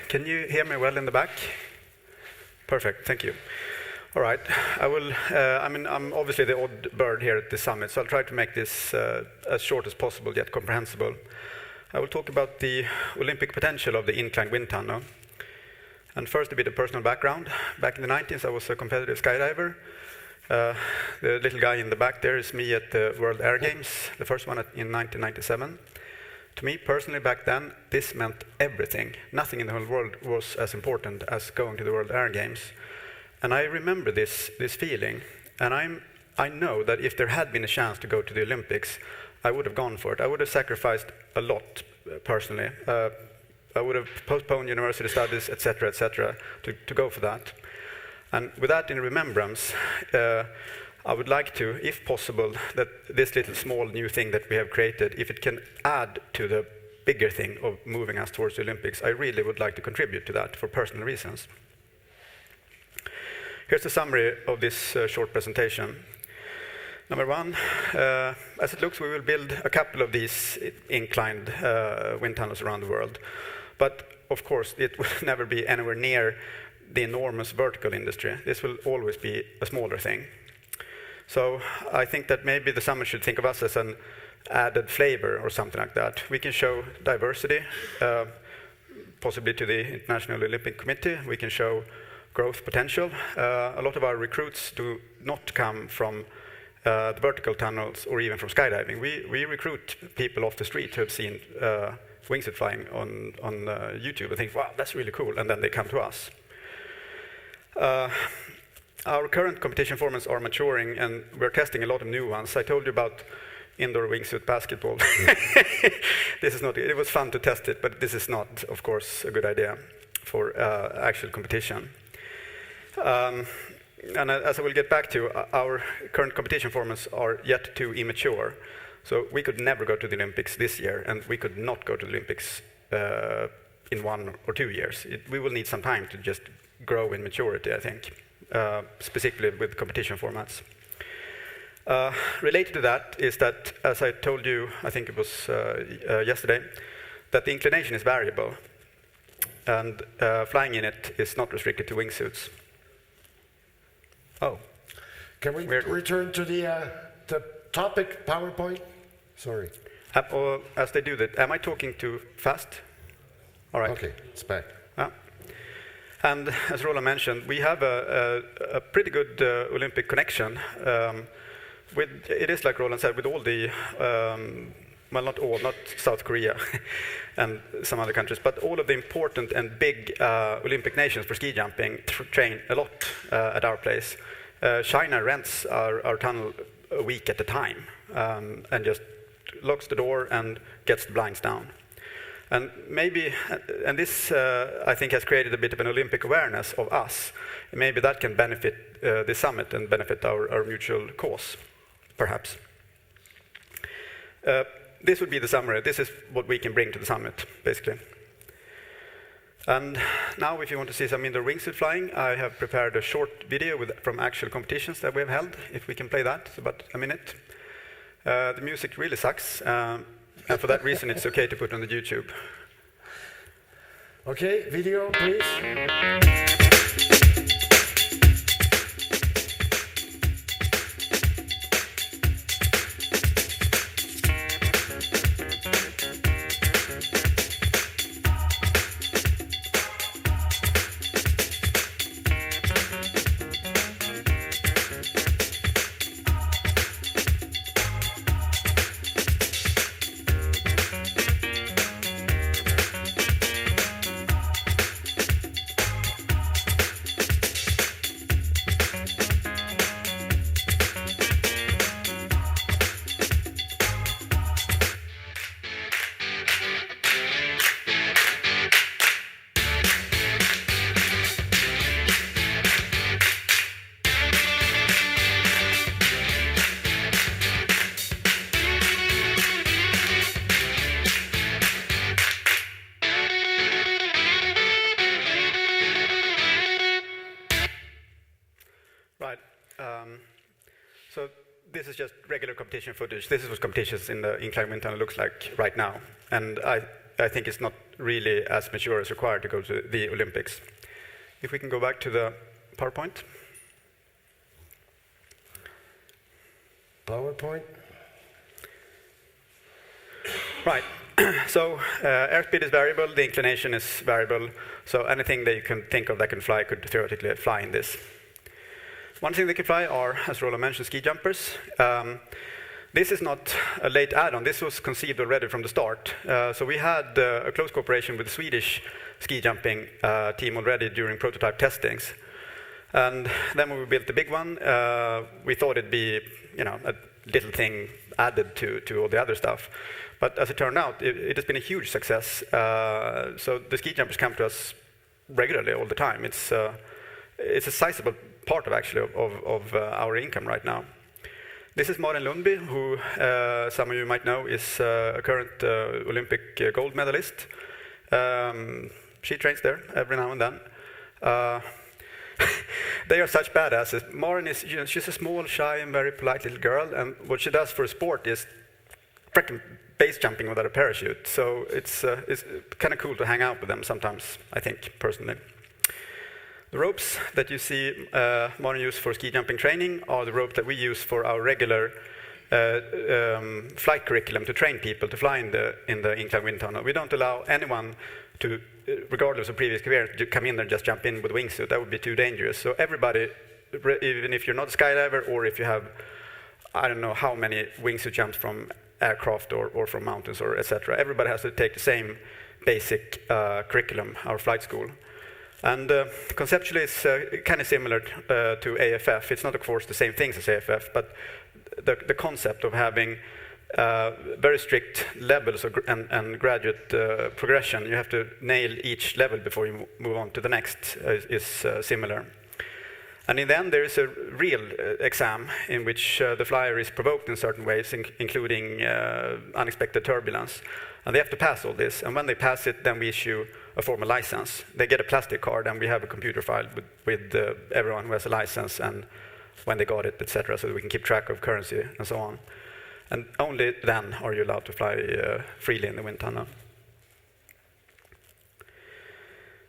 Can you hear me well in the back? Perfect, thank you. All right, I will, I'm obviously the odd bird here at the summit, so I'll try to make this as short as possible yet comprehensible. I will talk about the Olympic potential of the inclined wind tunnel. And first, a bit of personal background. Back in the 90s, I was a competitive skydiver. The little guy in the back there is me at the World Air Games, the first one in 1997. To me, personally, back then, this meant everything. Nothing in the whole world was as important as going to the World Air Games. And I remember this feeling, and I know that if there had been a chance to go to the Olympics, I would have gone for it. I would have sacrificed a lot, personally. I would have postponed university studies, etc., to go for that. And with that in remembrance, I would like to, if possible, that this little small new thing that we have created, if it can add to the bigger thing of moving us towards the Olympics, I really would like to contribute to that for personal reasons. Here's the summary of this short presentation. Number one, as it looks, we will build a couple of these inclined wind tunnels around the world. But of course, it will never be anywhere near the enormous vertical industry. This will always be a smaller thing. So I think that maybe the summit should think of us as an added flavor or something like that. We can show diversity, possibly to the International Olympic Committee. We can show growth potential. A lot of our recruits do not come from the vertical tunnels or even from skydiving. We recruit people off the street who have seen wingsuit flying on YouTube and think, wow, that's really cool, and then they come to us. Our current competition formats are maturing, and we're testing a lot of new ones. I told you about indoor wingsuit basketball. This is not, it was fun to test it, but this is not, of course, a good idea for actual competition. And as I will get back to, our current competition formats are yet too immature. So we could never go to the Olympics this year, and we could not go to the Olympics in 1 or 2 years. We will need some time to just grow in maturity, I think, specifically with competition formats. Related to that is that, as I told you, I think it was yesterday, that the inclination is variable, and flying in it is not restricted to wingsuits. Oh. Can we return to the topic PowerPoint? Sorry. As they do that, am I talking too fast? All right. Okay, it's back. And as Roland mentioned, we have a pretty good Olympic connection. It is like Roland said, with all the, well, not all, not South Korea and some other countries, but all of the important and big Olympic nations for ski jumping train a lot at our place. China rents our tunnel a week at a time and just locks the door and gets the blinds down. And maybe, and this I think has created a bit of an Olympic awareness of us. Maybe that can benefit the summit and benefit our mutual cause, perhaps. This would be the summary. This is what we can bring to the summit, basically. And now, if you want to see some indoor wingsuit flying, I have prepared a short video from actual competitions that we have held. If we can play that, it's about a minute. The music really sucks, and for that reason, it's okay to put on the YouTube. Okay, video, please. So this is just regular competition footage. This is what competitions in the inclined wind tunnel looks like right now. And I think it's not really as mature as required to go to the Olympics. If we can go back to the PowerPoint. PowerPoint. Right. So airspeed is variable, the inclination is variable, so anything that you can think of that can fly could theoretically fly in this. One thing that can fly are, as Roland mentioned, ski jumpers. This is not a late add-on, this was conceived already from the start. So we had a close cooperation with the Swedish ski jumping team already during prototype testings. And then when we built the big one, we thought it'd be a little thing added to all the other stuff. But as it turned out, it has been a huge success. So the ski jumpers come to us regularly all the time. It's a sizable part of our income right now. This is Maren Lundby, who some of you might know is a current Olympic gold medalist. She trains there every now and then. They are such badasses. Maren is, she's a small, shy, and very polite little girl, and what she does for a sport is freaking base jumping without a parachute. So it's kind of cool to hang out with them sometimes, I think, personally. The ropes that you see Maren use for ski jumping training are the ropes that we use for our regular flight curriculum to train people to fly in the incline wind tunnel. We don't allow anyone to, regardless of previous career, to come in and just jump in with a wingsuit. That would be too dangerous. So everybody, even if you're not a skydiver or if you have, I don't know how many wingsuit jumps from aircraft or from mountains or etc., everybody has to take the same basic curriculum, our flight school. And conceptually, it's kind of similar to AFF. It's not, of course, the same things as AFF, but the concept of having very strict levels and graduate progression, you have to nail each level before you move on to the next, is similar. And in the end, there is a real exam in which the flyer is provoked in certain ways, including unexpected turbulence. And they have to pass all this. And when they pass it, then we issue a formal license. They get a plastic card, and we have a computer file with everyone who has a license and when they got it, etc., so that we can keep track of currency and so on. And only then are you allowed to fly freely in the wind tunnel.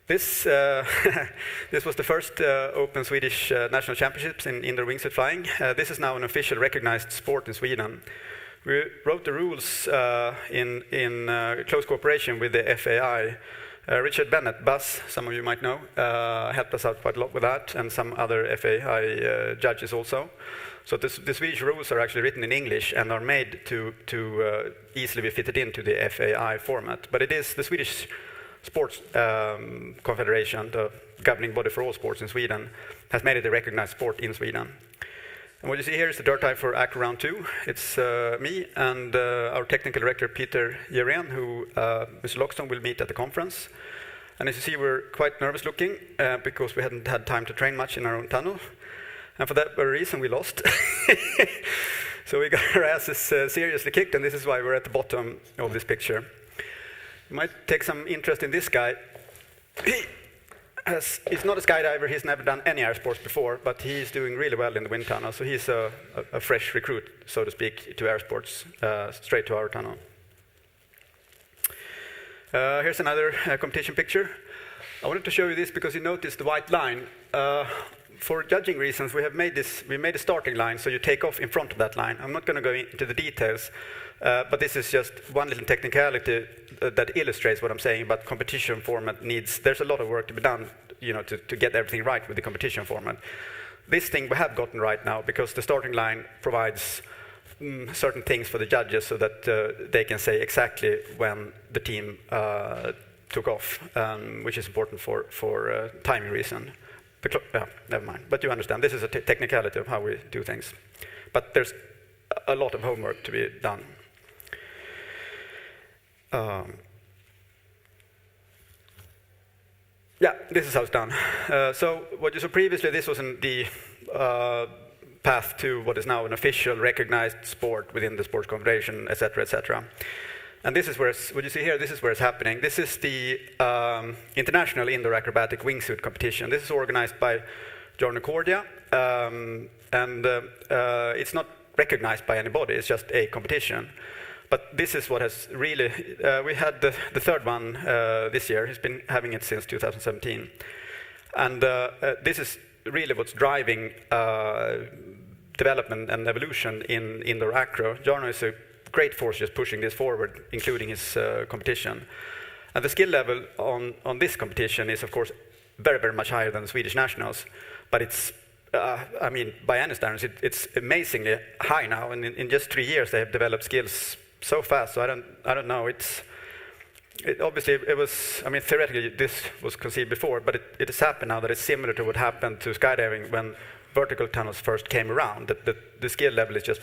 This this was the first open Swedish national championships in indoor wingsuit flying. This is now an official recognized sport in Sweden. We wrote the rules in close cooperation with the FAI. Richard Bennett, Buzz, some of you might know, helped us out quite a lot with that, and some other FAI judges also. So the Swedish rules are actually written in English and are made to easily be fitted into the FAI format. But it is the Swedish Sports Confederation, the governing body for all sports in Sweden, has made it a recognized sport in Sweden. And what you see here is the dirt type for Acro Round 2. It's me and our technical director, Peter Jeren, who Mr. Lockstone will meet at the conference. And as you see, we're quite nervous looking because we hadn't had time to train much in our own tunnel. And for that very reason, we lost. So we got our asses seriously kicked, and this is why we're at the bottom of this picture. You might take some interest in this guy. He's not a skydiver, he's never done any air sports before, but he's doing really well in the wind tunnel, so he's a fresh recruit, so to speak, to air sports, straight to our tunnel. Here's another competition picture. I wanted to show you this because you notice the white line. For judging reasons, we made a starting line, so you take off in front of that line. I'm not going to go into the details, but this is just one little technicality that illustrates what I'm saying about competition format needs. There's a lot of work to be done, to get everything right with the competition format. This thing we have gotten right now because the starting line provides certain things for the judges so that they can say exactly when the team took off, which is important for timing reason. Never mind. But you understand, this is a technicality of how we do things. But there's a lot of homework to be done. This is how it's done. So what you saw previously, this was the path to what is now an official recognized sport within the Sports Confederation, etc., etc. And this is where what you see here, this is where it's happening. This is the International Indoor Acrobatic Wingsuit Competition. This is organized by Jarno Cordia, and it's not recognized by anybody, it's just a competition. But this is what has really, we had the third one this year. He's been having it since 2017. And this is really what's driving development and evolution in indoor acro. Jarno is a great force just pushing this forward, including his competition. And the skill level on this competition is, of course, very, very much higher than the Swedish nationals. But it's, I mean, by any standards, it's amazingly high now. And in just 3 years, they have developed skills so fast. So I don't know. Obviously, it was, I mean, theoretically, this was conceived before, but it has happened now that it's similar to what happened to skydiving when vertical tunnels first came around. The skill level is just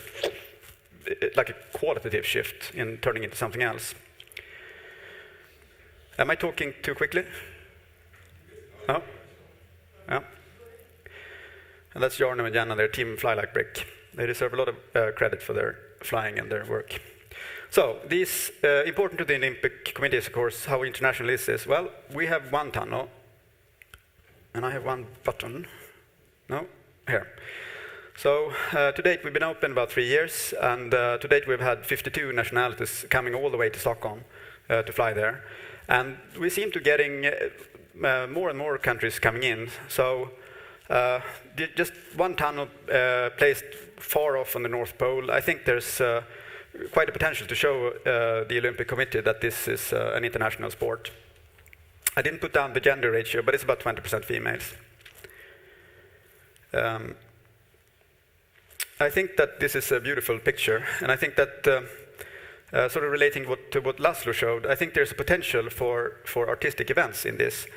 like a qualitative shift in turning into something else. Am I talking too quickly? No? Yeah. And that's Jarno and Janna, their team Fly Like Brick. They deserve a lot of credit for their flying and their work. So, these important to the Olympic Committee is, of course, how international is this? Well, we have one tunnel, and I have one button. No? Here. So, to date, we've been open about 3 years, and to date, we've had 52 nationalities coming all the way to Stockholm to fly there. And we seem to getting more and more countries coming in. So, just one tunnel placed far off on the North Pole. I think there's quite a potential to show the Olympic Committee that this is an international sport. I didn't put down the gender ratio, but it's about 20% females. I think that this is a beautiful picture, and I think that sort of relating to what Laszlo showed, I think there's a potential for artistic events in this.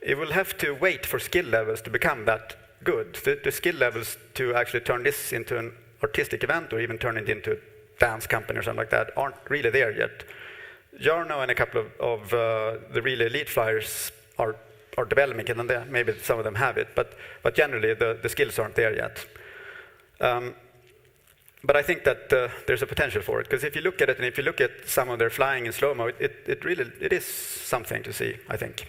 It will have to wait for skill levels to become that good. The skill levels to actually turn this into an artistic event or even turn it into a dance company or something like that aren't really there yet. Jarno and a couple of the really elite flyers are developing it, and maybe some of them have it, but generally the skills aren't there yet. But I think that there's a potential for it, because if you look at it and if you look at some of their flying in slow-mo, it is something to see, I think.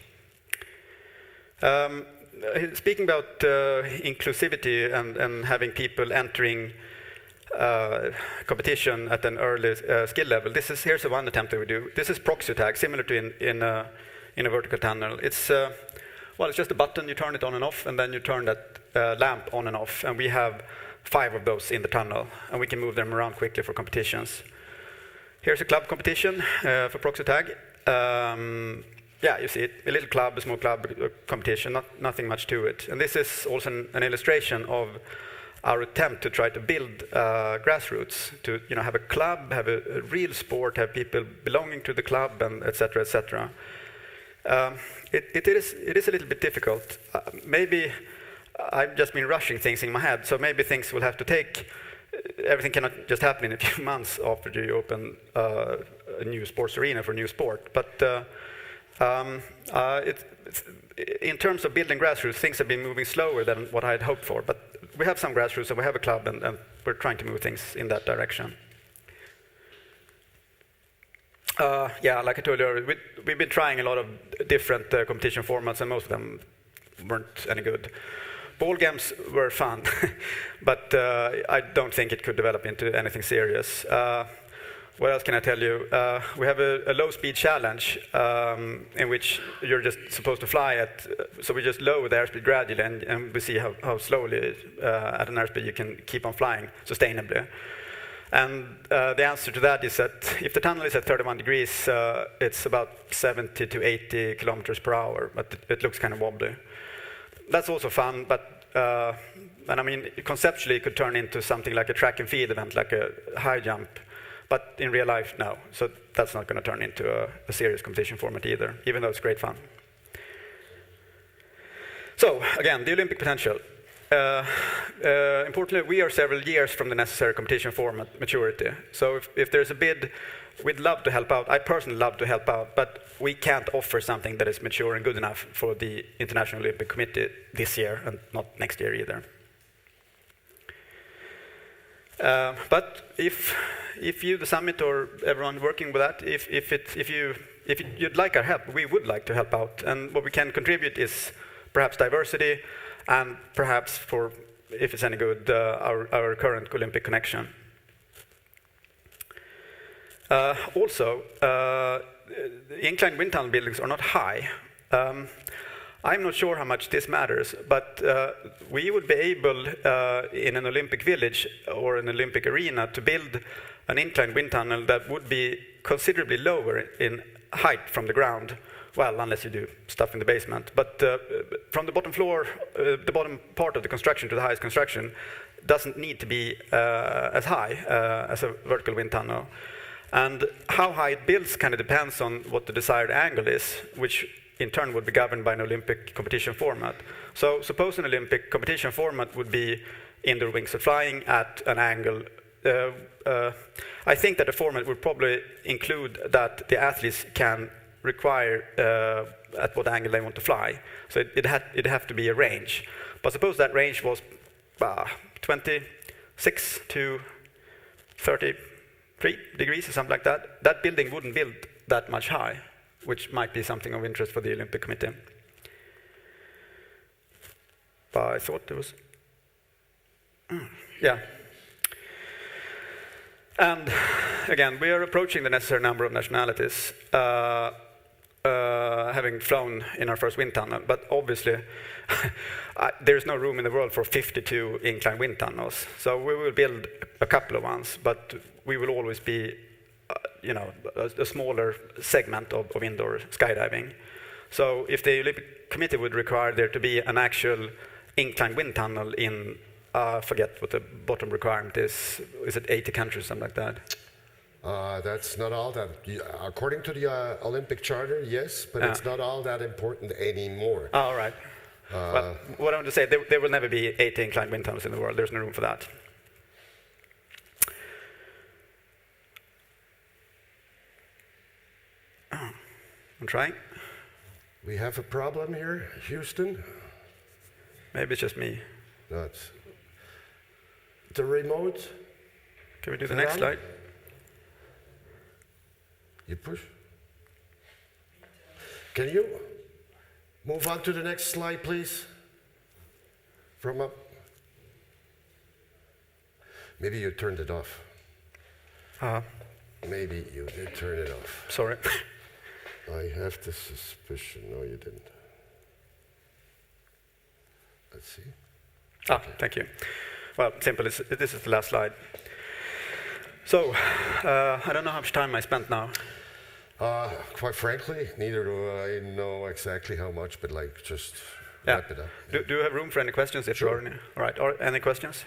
Speaking about inclusivity and having people entering competition at an early skill level, here's one attempt that we do. This is proxy tag, similar to in a vertical tunnel. It's just a button. You turn it on and off, and then you turn that lamp on and off. And we have 5 of those in the tunnel, and we can move them around quickly for competitions. Here's a club competition for proxy tag. Yeah, you see it, a little club, a small club competition, nothing much to it. And this is also an illustration of our attempt to try to build grassroots, to have a club, have a real sport, have people belonging to the club, and et cetera, et cetera. It is a little bit difficult. Maybe I've just been rushing things in my head, so maybe things will have to take. Everything cannot just happen in a few months after you open a new sports arena for a new sport. But in terms of building grassroots, things have been moving slower than what I had hoped for. But we have some grassroots, and we have a club, and we're trying to move things in that direction. Yeah, like I told you earlier, we've been trying a lot of different competition formats, and most of them weren't any good. Ball games were fun, but I don't think it could develop into anything serious. What else can I tell you? We have a low-speed challenge in which you're just supposed to fly at, so we just lower the airspeed gradually, and we see how slowly at an airspeed you can keep on flying sustainably. And the answer to that is that if the tunnel is at 31 degrees, it's about 70 to 80 kilometers per hour, but it looks kind of wobbly. That's also fun, but and I mean, conceptually it could turn into something like a track and field event, like a high jump, but in real life, no. So that's not going to turn into a serious competition format either, even though it's great fun. So again, the Olympic potential. Importantly, we are several years from the necessary competition format maturity. So if there's a bid, we'd love to help out. I personally love to help out, but we can't offer something that is mature and good enough for the International Olympic Committee this year, and not next year either. But if you, the summit, or everyone working with that, if you'd like our help, we would like to help out. And what we can contribute is perhaps diversity, and perhaps, for if it's any good, our current Olympic connection. Also, inclined wind tunnel buildings are not high. I'm not sure how much this matters, but we would be able, in an Olympic village or an Olympic arena, to build an inclined wind tunnel that would be considerably lower in height from the ground. Well, unless you do stuff in the basement. But from the bottom floor, the bottom part of the construction to the highest construction doesn't need to be as high as a vertical wind tunnel. And how high it builds kind of depends on what the desired angle is, which in turn would be governed by an Olympic competition format. So suppose an Olympic competition format would be indoor wingsuit flying at an angle. I think that the format would probably include that the athletes can require at what angle they want to fly. So it'd have to be a range. But suppose that range was 26 to 33 degrees or something like that. That building wouldn't build that much high, which might be something of interest for the Olympic Committee. But I thought there was... yeah. And again, we are approaching the necessary number of nationalities, having flown in our first wind tunnel. But obviously, there's no room in the world for 52 inclined wind tunnels. So we will build a couple of ones, but we will always be a smaller segment of indoor skydiving. So if the Olympic Committee would require there to be an actual inclined wind tunnel in, forget what the bottom requirement is it 80 countries, something like that? That's not all that, according to the Olympic Charter, yes, but it's not all that important anymore. Oh, all right. Well, what I want to say, there will never be 80 inclined wind tunnels in the world. There's no room for that. I'm trying. We have a problem here, Houston. Maybe it's just me. No, it's the remote. Can we do the next slide? You push. Can you move on to the next slide, please? From up. Maybe you turned it off. Maybe you did turn it off. Sorry. I have the suspicion. No, you didn't. Let's see. Thank you. Well, simple. This is the last slide. So, I don't know how much time I spent now. Quite frankly, neither do I know exactly how much, but just wrap it up. Do you have room for any questions? If there are any? All right. Any questions?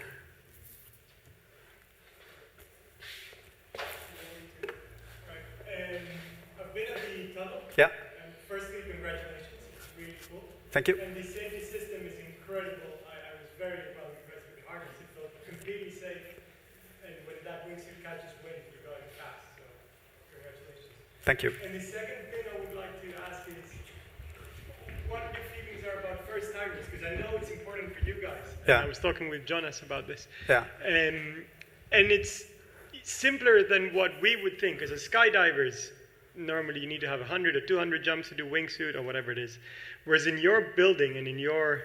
I've been at the tunnel. Yeah. And firstly, congratulations. It's really cool. Thank you. And the safety system is incredible. I was very impressed with the harness. It felt completely safe. And when that wingsuit catches wind, you're going fast. So, congratulations. Thank you. And the second thing I would like to ask is, what your feelings are about first timers? Because I know it's important for you guys. Yeah. I was talking with Jonas about this. Yeah. And it's simpler than what we would think. As a skydivers, normally you need to have 100 or 200 jumps to do wingsuit or whatever it is. Whereas in your building and in your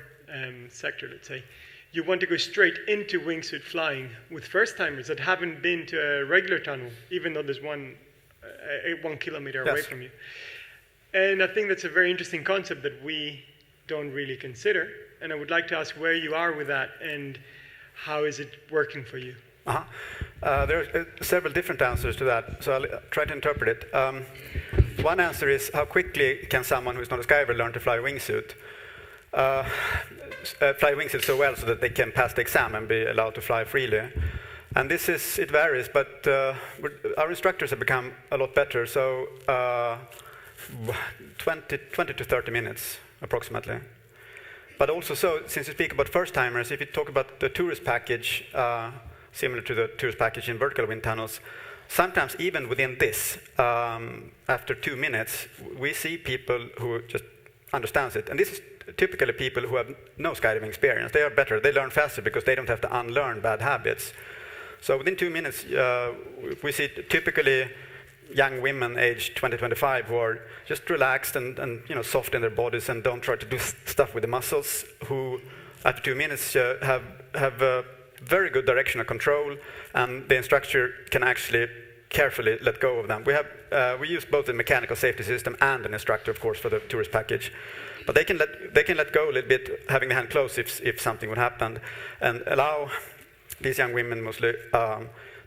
sector, let's say, you want to go straight into wingsuit flying with first-timers that haven't been to a regular tunnel, even though there's 1 kilometer away from you. And I think that's a very interesting concept that we don't really consider. And I would like to ask where you are with that and how is it working for you? There are several different answers to that, so I'll try to interpret it. One answer is, how quickly can someone who's not a skydiver learn to fly a wingsuit? Fly a wingsuit so well so that they can pass the exam and be allowed to fly freely. And it varies, but our instructors have become a lot better, so 20 to 30 minutes, approximately. But also, since you speak about first-timers, if you talk about the tourist package, similar to the tourist package in vertical wind tunnels, sometimes even within this, after 2 minutes, we see people who just understands it. And this is typically people who have no skydiving experience. They are better. They learn faster because they don't have to unlearn bad habits. So within 2 minutes, we see typically young women aged 20-25 who are just relaxed and soft in their bodies and don't try to do stuff with the muscles, who after 2 minutes have very good directional control, and the instructor can actually carefully let go of them. We use both the mechanical safety system and an instructor, of course, for the tourist package. But they can let go a little bit, having the hand closed if something would happen, and allow these young women mostly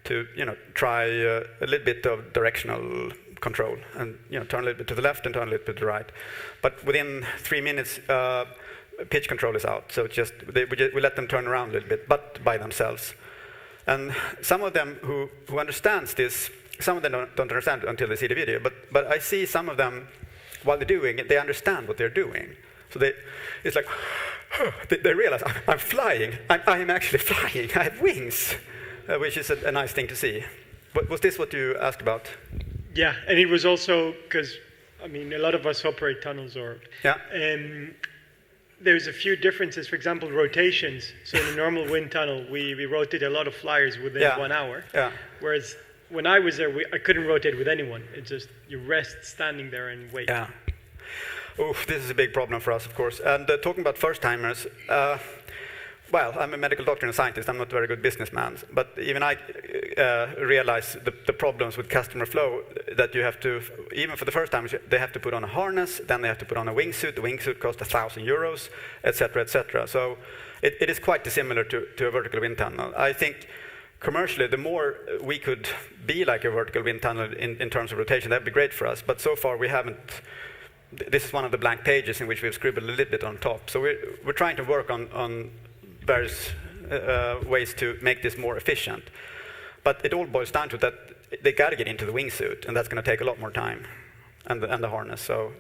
to try a little bit of directional control, and turn a little bit to the left and turn a little bit to the right. But within 3 minutes, pitch control is out. So we let them turn around a little bit, but by themselves. And some of them who understands this, some of them don't understand it until they see the video. But I see some of them, while they're doing it, they understand what they're doing. So it's like, they realize, I'm flying. I am actually flying. I have wings, which is a nice thing to see. Was this what you asked about? Yeah, and it was also because, a lot of us operate tunnels, there's a few differences. For example, rotations. So in a normal wind tunnel, we rotate a lot of flyers within 1 hour. Yeah. Whereas when I was there, I couldn't rotate with anyone. It's just you rest standing there and wait. Yeah. Oof, this is a big problem for us, of course. And talking about first-timers, well, I'm a medical doctor and a scientist. I'm not a very good businessman. But even I realize the problems with customer flow, that you have to, even for the first timers, they have to put on a harness, then they have to put on a wingsuit. The wingsuit costs €1,000, etc., etc. So it is quite dissimilar to a vertical wind tunnel. I think commercially, the more we could be like a vertical wind tunnel in terms of rotation, that would be great for us. But so far, we haven't. This is one of the blank pages in which we've scribbled a little bit on top. So we're trying to work on various ways to make this more efficient. But it all boils down to that they got to get into the wingsuit, and that's going to take a lot more time, and the harness. So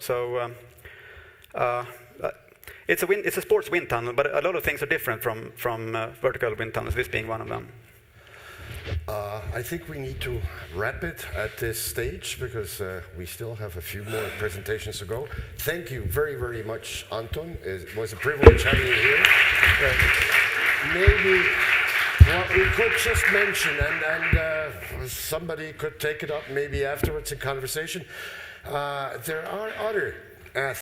it's a sports wind tunnel, but a lot of things are different from vertical wind tunnels, this being one of them. I think we need to wrap it at this stage because we still have a few more presentations to go. Thank you very, very much, Anton. It was a privilege having you here. Maybe what we could just mention, and somebody could take it up maybe afterwards in conversation, there are other